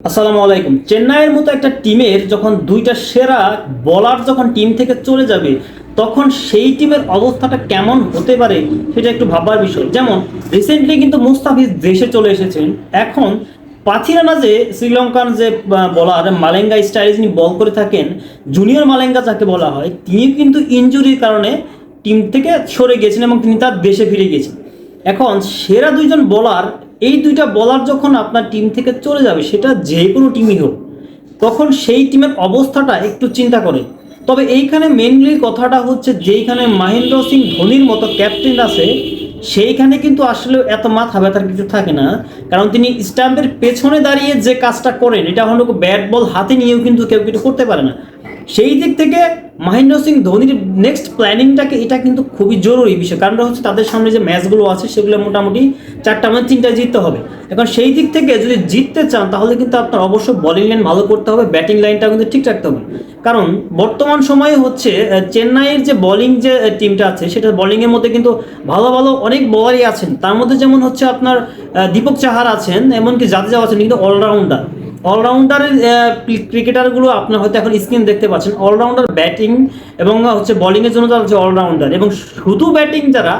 আসসালামু আলাইকুম। চেন্নাইয়ের মতো একটা টিমের যখন দুইটা সেরা বলার যখন টিম থেকে চলে যাবে, তখন সেই টিমের অবস্থাটা কেমন হতে পারে সেটা একটু ভাবার বিষয়। যেমন রিসেন্টলি কিন্তু মুস্তাফিজ দেশে চলে এসেছেন। এখন পাথিরানা যে শ্রীলঙ্কান যে বলার মালেঙ্গা স্টাইলে যিনি বল করে থাকেন, জুনিয়র মালেঙ্গা যাকে বলা হয়, তিনি কিন্তু ইনজুরির কারণে টিম থেকে সরে গেছেন এবং তিনি তার দেশে ফিরে গেছেন। এখন সেরা দুইজন বলার, এই দুইটা বলার যখন আপনার টিম থেকে চলে যাবে, সেটা যে কোনো টিমই হোক, তখন সেই টিমের অবস্থাটা একটু চিন্তা করে। তবে এইখানে মেনলি কথাটা হচ্ছে, যেইখানে মহেন্দ্র সিং ধোনির মতো ক্যাপ্টেন আছে, সেইখানে কিন্তু আসলে এত মাথা ব্যথার কিছু থাকে না। কারণ তিনি স্টাম্পের পেছনে দাঁড়িয়ে যে কাজটা করেন, এটা হলো ব্যাট বল হাতে নিয়েও কিন্তু কেউ কিছু করতে পারে না। সেই দিক থেকে মহেন্দ্র সিং ধোনির নেক্সট প্ল্যানিংটাকে, এটা কিন্তু খুবই জরুরি বিষয়। কারণটা হচ্ছে তাদের সামনে যে ম্যাচগুলো আছে সেগুলো মোটামুটি 4টা ম্যাচ 3টায় জিততে হবে। এখন সেই দিক থেকে যদি জিততে চান, তাহলে কিন্তু আপনার অবশ্যই বোলিং লাইন ভালো করতে হবে, ব্যাটিং লাইনটা কিন্তু ঠিক রাখতে হবে। কারণ বর্তমান সময়ে হচ্ছে চেন্নাইয়ের যে বোলিং যে টিমটা আছে, সেটা বোলিংয়ের মধ্যে কিন্তু ভালো ভালো অনেক বলারই আছেন। তার মধ্যে যেমন হচ্ছে আপনার দীপক চাহার আছেন, এমনকি জাদেজাও আছেন, কিন্তু অলরাউন্ডারের ক্রিকেটারগুলো আপনার হয়তো এখন স্ক্রিন দেখতে পাচ্ছেন। অলরাউন্ডার ব্যাটিং এবং হচ্ছে বোলিংয়ের জন্য তারা হচ্ছে অলরাউন্ডার, এবং শুধু ব্যাটিং যারা,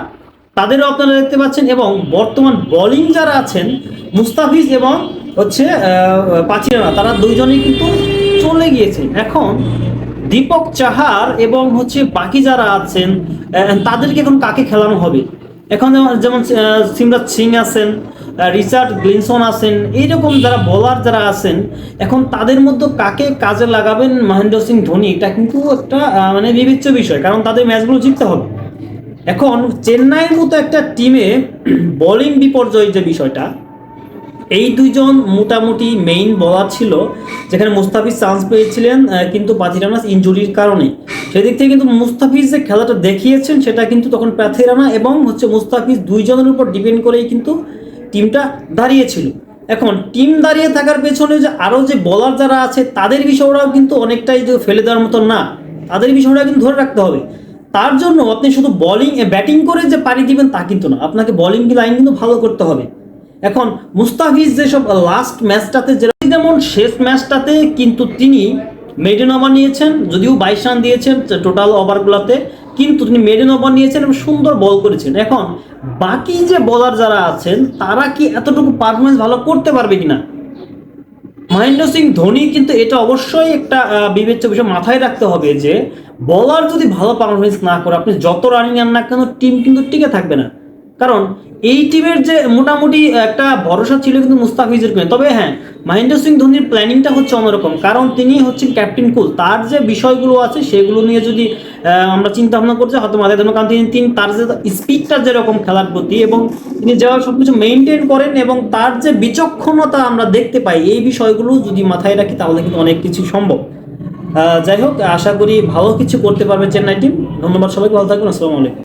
তাদেরও আপনারা দেখতে পাচ্ছেন। এবং বর্তমান বোলিং যারা আছেন, মুস্তাফিজ এবং হচ্ছে পাচিরানা, তারা দুইজনেই কিন্তু চলে গিয়েছে। এখন দীপক চাহার এবং হচ্ছে বাকি যারা আছেন, তাদেরকে এখন কাকে খেলানো হবে? এখন যেমন সিমরাজ সিং আছেন, রিচার্ড গ্লিনসন আছেন, এইরকম যারা বোলার যারা আছেন, এখন তাদের মধ্যে কাকে কাজে লাগাবেন মহেন্দ্র সিং ধোনি, এটা কিন্তু একটা মানে বিবেচ্য বিষয়। কারণ তাদের ম্যাচগুলো জিততে হবে। এখন চেন্নাইয়ের মতো একটা টিমে বোলিং বিপর্যয়ের যে বিষয়টা, এই দুইজন মোটামুটি মেইন বলার ছিল, যেখানে মুস্তাফিজ চান্স পেয়েছিলেন কিন্তু পাথিরানা ইনজুরির কারণে। সেদিক থেকে কিন্তু মুস্তাফিজ যে খেলাটা দেখিয়েছেন, সেটা কিন্তু তখন পাথিরানা এবং হচ্ছে মুস্তাফিজ দুইজনের উপর ডিপেন্ড করেই কিন্তু টিমটা দাঁড়িয়েছিল। এখন টিম দাঁড়িয়ে থাকার পেছনে যে আরও যে বলার যারা আছে, তাদের বিষয়টাও কিন্তু অনেকটাই যে ফেলে দেওয়ার মতো না, তাদের বিষয়টা কিন্তু ধরে রাখতে হবে। তার জন্য আপনি শুধু ব্যাটিং করে যে পারি দিবেন তা কিন্তু না, আপনাকে বোলিং লাইন কিন্তু ভালো করতে হবে। এখন মুস্তাফিজ যেসব লাস্ট ম্যাচটাতে, যেমন শেষ ম্যাচটাতে কিন্তু তিনি মেডেন ওভার নিয়েছেন, যদিও 22 রান দিয়েছেন টোটাল ওভারগুলোতে, কিন্তু তিনি মেডেন ওভার নিয়েছেন এবং সুন্দর বল করেছেন। এখন বাকি যে বোলার যারা আছেন, তারা কি এতটুকু পারফরমেন্স ভালো করতে পারবে কিনা? মহেন্দ্র সিং ধোনি কিন্তু এটা অবশ্যই একটা বিবেচ্য বিষয় মাথায় রাখতে হবে, যে বলার যদি ভালো পারফরমেন্স না করে, আপনি যত রানিং আন না কেন, টিম কিন্তু টিকে থাকবে না। কারণ এই টিমের যে মোটামুটি একটা ভরসা ছিল কিন্তু মুস্তাফিজের উপরে। তবে হ্যাঁ, মহেন্দ্র সিং ধোনির প্ল্যানিংটা হচ্ছে অন্যরকম, কারণ তিনি হচ্ছেন ক্যাপ্টেন কুল। তার যে বিষয়গুলো আছে সেগুলো নিয়ে যদি আমরা চিন্তা ভাবনা করছি, হয়তো মাথায় ধরুন, কারণ তিনি তার যে স্পিডটা যেরকম খেলার প্রতি, এবং তিনি যেভাবে সবকিছু মেনটেন করেন, এবং তার যে বিচক্ষণতা আমরা দেখতে পাই, এই বিষয়গুলো যদি মাথায় রাখি, তাহলে কিন্তু অনেক কিছু সম্ভব। যাই হোক, আশা করি ভালো কিছু করতে পারবে চেন্নাই টিম। ধন্যবাদ সবাইকে, ভালো থাকবেন। আসসালামু আলাইকুম।